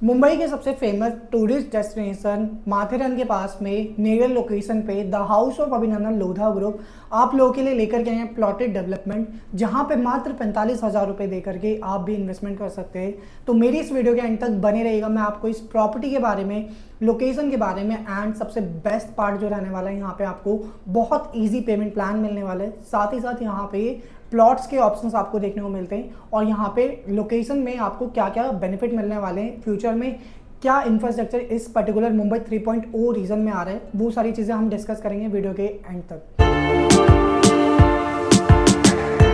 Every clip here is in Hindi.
मुंबई के सबसे फेमस टूरिस्ट डेस्टिनेशन माथेरन के पास में नेरल लोकेशन पे द हाउस ऑफ अभिनंदन लोधा ग्रुप आप लोगों के लिए लेकर के आए हैं प्लॉटेड डेवलपमेंट, जहां पे मात्र 45,000 रुपये दे करके आप भी इन्वेस्टमेंट कर सकते हैं। तो मेरी इस वीडियो के एंड तक बने रहिएगा। मैं आपको इस प्रॉपर्टी के बारे में, लोकेशन के बारे में एंड सबसे बेस्ट पार्ट जो रहने वाला है, यहाँ पे आपको बहुत ईजी पेमेंट प्लान मिलने वाले हैं। साथ ही साथ यहाँ पे प्लॉट्स के ऑप्शंस आपको देखने को मिलते हैं और यहाँ पे लोकेशन में आपको क्या क्या बेनिफिट मिलने वाले हैं, फ्यूचर में क्या इंफ्रास्ट्रक्चर इस पर्टिकुलर मुंबई 3.0 रीजन में आ रहा है, वो सारी चीज़ें हम डिस्कस करेंगे वीडियो के एंड तक।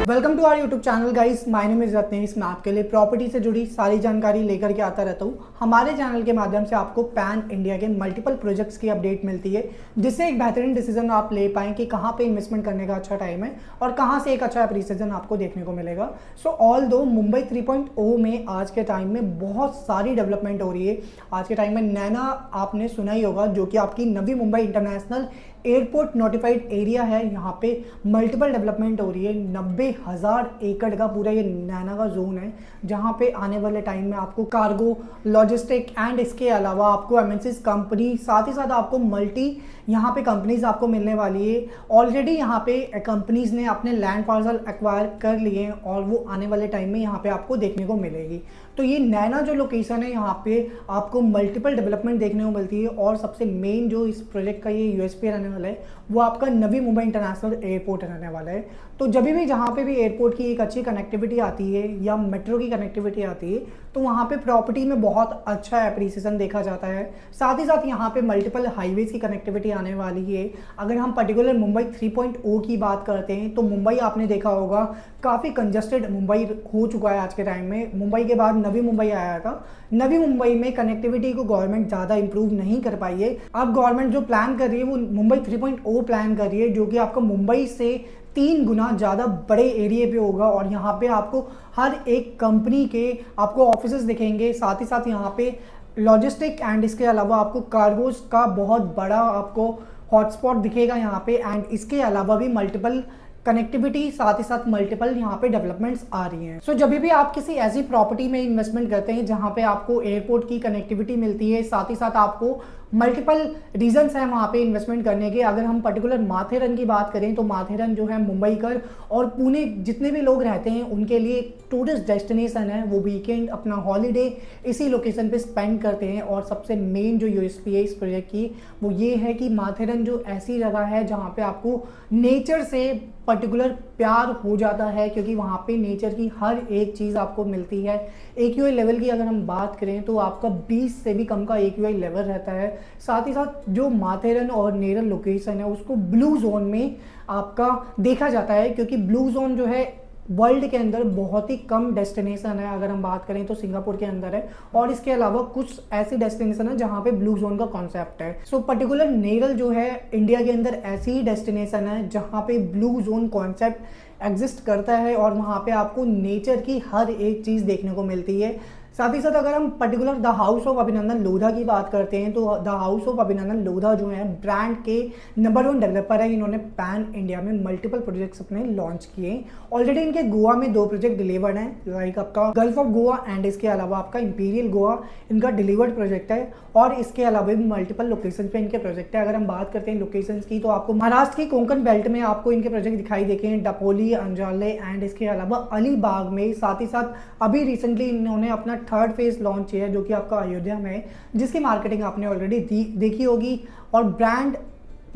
Welcome to our YouTube channel guys, my name is Ratnesh. मैं आपके लिए प्रॉपर्टी से जुड़ी सारी जानकारी लेकर के आता रहता हूँ। हमारे चैनल के माध्यम से आपको पैन इंडिया के मल्टीपल प्रोजेक्ट्स की अपडेट मिलती है, जिससे एक बेहतरीन डिसीजन आप ले पाएँ कि कहाँ पे इन्वेस्टमेंट करने का अच्छा टाइम है और कहाँ से एक अच्छा एप्रिसिएशन आपको देखने को मिलेगा। सो ऑल दो मुंबई 3.0 में आज के टाइम में बहुत सारी डेवलपमेंट हो रही है। आज के टाइम में नैना आपने सुना ही होगा, जो कि आपकी Navi Mumbai international airport notified area है। यहाँ पे मल्टीपल डेवलपमेंट हो रही है। 90,000 एकड़ का पूरा ये नैना का जोन है, जहाँ पे आने वाले टाइम में आपको कार्गो, लॉजिस्टिक एंड इसके अलावा आपको एमएनसीज कंपनी, साथ ही साथ आपको मल्टी यहाँ पे कंपनीज आपको मिलने वाली है। ऑलरेडी यहाँ पे कंपनीज ने अपने लैंड पार्सल एक्वायर कर लिए हैं और वो आने वाले टाइम में यहाँ पे आपको देखने को मिलेगी। तो ये नैना जो लोकेशन है, यहाँ पे आपको मल्टीपल डेवलपमेंट देखने को मिलती है और सबसे मेन जो इस प्रोजेक्ट का ये यूएसपी रहने वाला है, वो आपका नवी मुंबई इंटरनेशनल एयरपोर्ट रहने वाला है। तो जब भी जहाँ पे भी एयरपोर्ट की एक अच्छी कनेक्टिविटी आती है या मेट्रो की कनेक्टिविटी आती है, तो वहाँ पे प्रॉपर्टी में बहुत अच्छा एप्रिसिएशन देखा जाता है। साथ ही साथ यहाँ पे मल्टीपल हाईवेज की कनेक्टिविटी आने वाली है। अगर हम पर्टिकुलर मुंबई 3.0 की बात करते हैं, तो मुंबई आपने देखा होगा काफ़ी कंजस्टेड मुंबई हो चुका है आज के टाइम में। मुंबई के बाद नवी मुंबई आया था। नवी मुंबई में कनेक्टिविटी को गवर्नमेंट ज़्यादा इंप्रूव नहीं कर पाई है। अब गवर्नमेंट जो प्लान कर रही है वो मुंबई 3.0 प्लान कर रही है, जो कि आपको मुंबई से 3 गुना ज़्यादा बड़े एरिया पे होगा और यहाँ पे आपको हर एक कंपनी के आपको ऑफिसेज दिखेंगे। साथ ही साथ यहाँ पे लॉजिस्टिक एंड इसके अलावा आपको कार्गोज का बहुत बड़ा आपको हॉटस्पॉट दिखेगा यहाँ पे। एंड इसके अलावा भी मल्टीपल कनेक्टिविटी, साथ ही साथ मल्टीपल यहाँ पे डेवलपमेंट्स आ रही हैं। सो जब भी आप किसी ऐसी प्रॉपर्टी में इन्वेस्टमेंट करते हैं जहाँ पे आपको एयरपोर्ट की कनेक्टिविटी मिलती है, साथ ही साथ आपको मल्टीपल रीजंस हैं वहाँ पे इन्वेस्टमेंट करने के। अगर हम पर्टिकुलर माथेरन की बात करें, तो माथेरन जो है मुंबई कर और पुणे जितने भी लोग रहते हैं उनके लिए टूरिस्ट डेस्टिनेशन है। वो वीकेंड अपना हॉलीडे इसी लोकेशन पे स्पेंड करते हैं। और सबसे मेन जो यूएसपी है इस प्रोजेक्ट की, वो ये है कि माथेरन जो ऐसी जगह है जहाँ पे आपको नेचर से पर्टिकुलर प्यार हो जाता है, क्योंकि वहाँ पे नेचर की हर एक चीज़ आपको मिलती है। एक्यूआई लेवल की अगर हम बात करें तो आपका 20 से भी कम का एक्यूआई लेवल रहता है। साथ ही साथ जो माथेरन और नेरल लोकेशन है उसको ब्लू जोन में आपका देखा जाता है, क्योंकि ब्लू जोन जो है वर्ल्ड के अंदर बहुत ही कम डेस्टिनेशन है। अगर हम बात करें तो सिंगापुर के अंदर है और इसके अलावा कुछ ऐसी डेस्टिनेशन है जहाँ पे ब्लू जोन का कॉन्सेप्ट है। सो पर्टिकुलर नेरल जो है इंडिया के अंदर ऐसी ही डेस्टिनेशन है जहाँ पे ब्लू जोन कॉन्सेप्ट एग्जिस्ट करता है और वहाँ पे आपको नेचर की हर एक चीज़ देखने को मिलती है। साथ ही साथ अगर हम पर्टिकुलर द हाउस ऑफ अभिनंदन लोधा की बात करते हैं, तो द हाउस ऑफ अभिनंदन लोधा जो है ब्रांड के नंबर 1 डेवलपर है। इन्होंने पैन इंडिया में मल्टीपल प्रोजेक्ट्स अपने लॉन्च किए। ऑलरेडी इनके गोवा में 2 प्रोजेक्ट डिलीवर्ड हैं, लाइक आपका गल्फ ऑफ गोवा एंड इसके अलावा आपका इंपीरियल गोवा इनका डिलीवर्ड प्रोजेक्ट है। और इसके अलावा भी मल्टीपल लोकेशन पे इनके प्रोजेक्ट है। अगर हम बात करते हैं लोकेशन की, तो आपको महाराष्ट्र की कोंकण बेल्ट में आपको इनके प्रोजेक्ट दिखाई देखे, डपोली, अंजाले एंड इसके अलावा अलीबाग में। साथ ही साथ अभी रिसेंटली इन्होंने अपना 3rd फेज लॉन्च किया है, जो कि आपका अयोध्या में, जिसकी मार्केटिंग आपने ऑलरेडी देखी होगी। और ब्रांड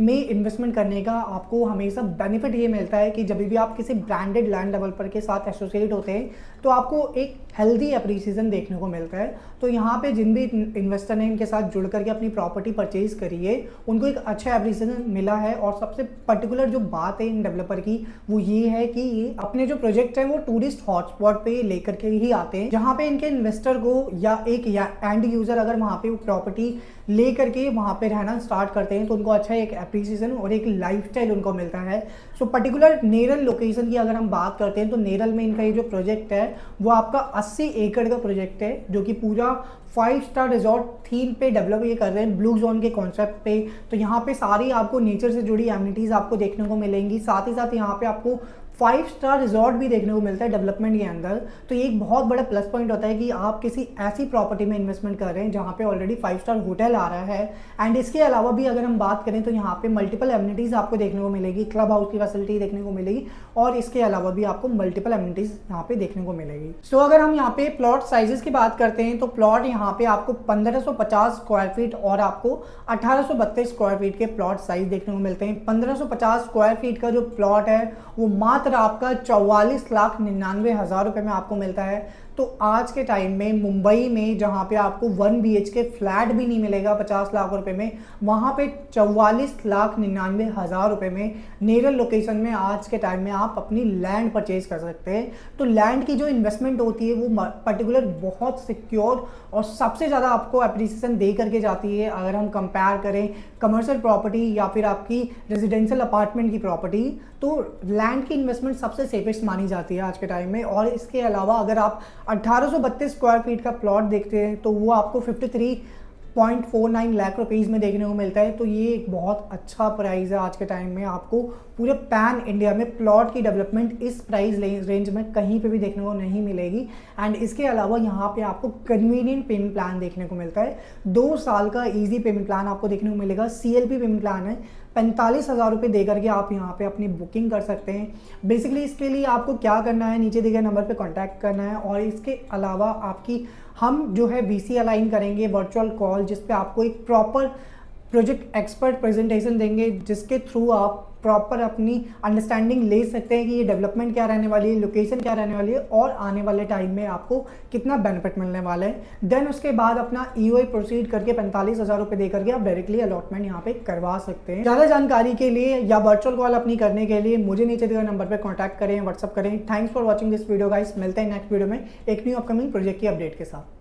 में इन्वेस्टमेंट करने का आपको हमेशा बेनिफिट ये मिलता है कि जब भी आप किसी ब्रांडेड लैंड डेवलपर के साथ एसोसिएट होते हैं तो आपको एक हेल्दी एप्रिसिएशन देखने को मिलता है। तो यहाँ पे जिन भी इन्वेस्टर ने इनके साथ जुड़ करके अपनी प्रॉपर्टी परचेज करी है, उनको एक अच्छा एप्रिसिएशन मिला है। और सबसे पर्टिकुलर जो बात है इन डेवलपर की, वो ये है कि ये अपने जो प्रोजेक्ट है वो टूरिस्ट हॉटस्पॉट पे लेकर के ही आते हैं, जहाँ पे इनके इन्वेस्टर को या एक एंड यूजर अगर वहाँ पे प्रॉपर्टी ले करके वहाँ पे रहना स्टार्ट करते हैं, तो उनको अच्छा एक एप्रिसिएशन और एक लाइफस्टाइल उनको मिलता है। सो पर्टिकुलर नेरल लोकेशन की अगर हम बात करते हैं, तो नेरल में इनका ये जो प्रोजेक्ट है वो आपका 80 एकड़ का प्रोजेक्ट है, जो कि पूरा 5 स्टार रिजॉर्ट थीम पे डेवलप ये कर रहे हैं, ब्लू जोन के कॉन्सेप्ट पे। तो यहाँ पे सारी आपको नेचर से जुड़ी एमिनिटीज़ आपको देखने को मिलेंगी। साथ ही साथ यहाँ पे आपको 5 स्टार रिजॉर्ट भी देखने को मिलता है डेवलपमेंट के अंदर। तो ये एक बहुत बड़ा प्लस पॉइंट होता है कि आप किसी ऐसी प्रॉपर्टी में इन्वेस्टमेंट कर रहे हैं जहाँ पे ऑलरेडी 5 स्टार होटल आ रहा है। एंड इसके अलावा भी अगर हम बात करें तो यहाँ पे मल्टीपल एमिनिटीज़ आपको देखने को मिलेगी, क्लब हाउस की फैसिलिटी देखने को मिलेगी और इसके अलावा भी आपको मल्टीपल एमिनिटीज़ यहाँ पे देखने को मिलेगी। सो अगर हम यहाँ पे प्लॉट साइजेस की बात करते हैं तो प्लॉट यहाँ पे आपको 1550 स्क्वायर फीट और आपको 1832 स्क्वायर फीट के प्लॉट साइज देखने को मिलते हैं। 1550 स्क्वायर फीट का जो प्लॉट है वो मात्र आपका 44,99,000 रुपये में आपको मिलता है। तो आज के टाइम में मुंबई में जहाँ पे आपको 1 BHK फ्लैट भी नहीं मिलेगा 50 लाख रुपए में, वहाँ पे 44,99,000 रुपये में नेरल लोकेशन में आज के टाइम में आप अपनी लैंड परचेज कर सकते हैं। तो लैंड की जो इन्वेस्टमेंट होती है वो पर्टिकुलर बहुत सिक्योर और सबसे ज़्यादा आपको अप्रिसिएशन दे करके जाती है। अगर हम कंपेयर करें कमर्शियल प्रॉपर्टी या फिर आपकी रेजिडेंशियल अपार्टमेंट की प्रॉपर्टी, तो लैंड की इन्वेस्टमेंट सबसे सेफेस्ट मानी जाती है आज के टाइम में। और इसके अलावा अगर आप 1832 स्क्वायर फीट का प्लॉट देखते हैं तो वो आपको 53.49 लाख रुपीज़ में देखने को मिलता है। तो ये एक बहुत अच्छा प्राइस है आज के टाइम में। आपको पूरे पैन इंडिया में प्लॉट की डेवलपमेंट इस प्राइस रेंज में कहीं पे भी देखने को नहीं मिलेगी। एंड इसके अलावा यहाँ पे आपको कन्वीनियंट पेमेंट प्लान देखने को मिलता है। 2 साल का इजी पेमेंट प्लान आपको देखने को मिलेगा। CLP पेमेंट प्लान है, 45,000 रुपये दे करके आप यहाँ पे अपनी बुकिंग कर सकते हैं। बेसिकली इसके लिए आपको क्या करना है, नीचे दिए गए नंबर पे कांटेक्ट करना है और इसके अलावा आपकी हम जो है VC अलाइन करेंगे वर्चुअल कॉल, जिस पे आपको एक प्रॉपर प्रोजेक्ट एक्सपर्ट प्रेजेंटेशन देंगे जिसके थ्रू आप प्रॉपर अपनी अंडरस्टैंडिंग ले सकते हैं कि ये डेवलपमेंट क्या रहने वाली है, लोकेशन क्या रहने वाली है और आने वाले टाइम में आपको कितना बेनिफिट मिलने वाला है। देन उसके बाद अपना EOI प्रोसीड करके 45,000 रुपये दे करके आप डायरेक्टली अलॉटमेंट यहाँ पे करवा सकते हैं। ज़्यादा जानकारी के लिए या वर्चुअल कॉल अपनी करने के लिए मुझे नीचे दिए गए नंबर पर कॉन्टैक्ट करें, व्हाट्सअप करें। Thanks for watching this video guys. मिलते हैं नेक्स्ट वीडियो में एक न्यू अपकमिंग प्रोजेक्ट की अपडेट के साथ।